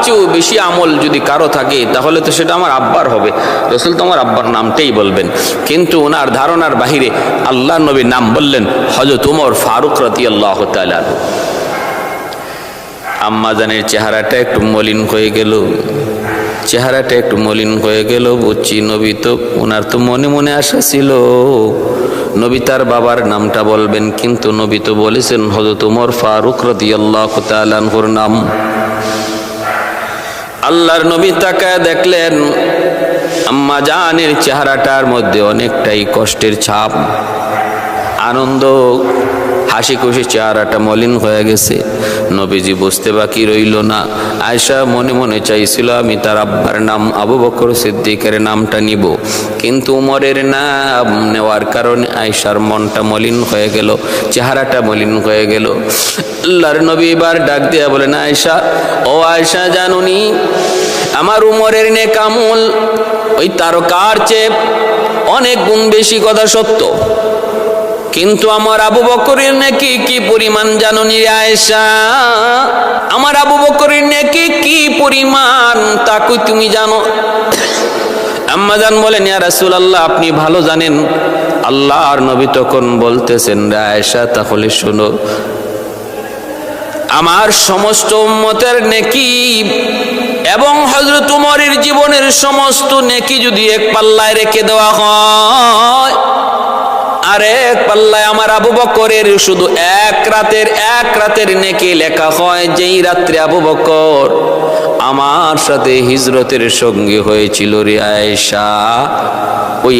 চেয়েও বেশি আমল যদি কারো থাকে তাহলে তো সেটা আমার আব্বার হবে। রাসূল তো আমার আব্বার নামটাই বলবেন, কিন্তু ওনার ধারণার বাহিরে আল্লাহর নবীর নাম বললেন হযরত ওমর ফারুক রাদিয়াল্লাহু তাআলা। আম্মাজানের চেহারাটা একটু মলিন হয়ে গেল, চেহারাটা একটু মলিন হয়ে গেল। বুঝছি নবী তো, ওনার তো মনে মনে আশা ছিল নবী তার বাবার নামটা বলবেন, কিন্তু নবী তো বলেছেন হযরত ওমর ফারুক রাদিয়াল্লাহু তাআলা আনহুর নাম। আল্লাহর নবী তাকায় দেখলেন আম্মা জানের চেহারাটার মধ্যে অনেকটাই কষ্টের ছাপ, আনন্দ হাসি খুশি চেহারাটা মলিন হয়ে গেছে। নবীজি বুঝতে বাকি রইল না। আয়েশা মনে মনে চাইছিল আমি তার আব্বার নাম আবু বকর সিদ্দিকের নামটা নিব, কিন্তু উমরের নাম নেওয়ার কারণে আয়েশার মনটা মলিন হয়ে গেল, চেহারাটা মলিন হয়ে গেল। আল্লাহর নবী এবার ডাক দিয়া বলেন আয়েশা, ও আয়েশা জানুনি আমার উমরের নেক আমল ওই তারকার চেয়ে অনেক গুণ বেশি, কথা সত্য, কিন্তু আমার আবু বকরের নেকি কি পরিমাণ জানুনি আয়েশা? আমার আবু বকরের নেকি কি পরিমাণ তা কই তুমি জানো? আম্মা জান বলেন ইয়া রাসূলুল্লাহ আপনি ভালো জানেন। আল্লাহর নবী তখন বলতেছেন আয়েশা তাহলে শোনো, আমার সমস্ত উম্মতের নেকি এবং হযরত উমরের জীবনের সমস্ত নেকি যদি এক পাল্লায় রেখে দেওয়া হয়, আর এক পাল্লায় আমার আবু বকরের শুধু এক রাতের নেকি লেখা হয়, যেই রাত্রে আবু বকর আমার সাথে হিজরতের সঙ্গী হয়েছিল রে আয়েশা, ওই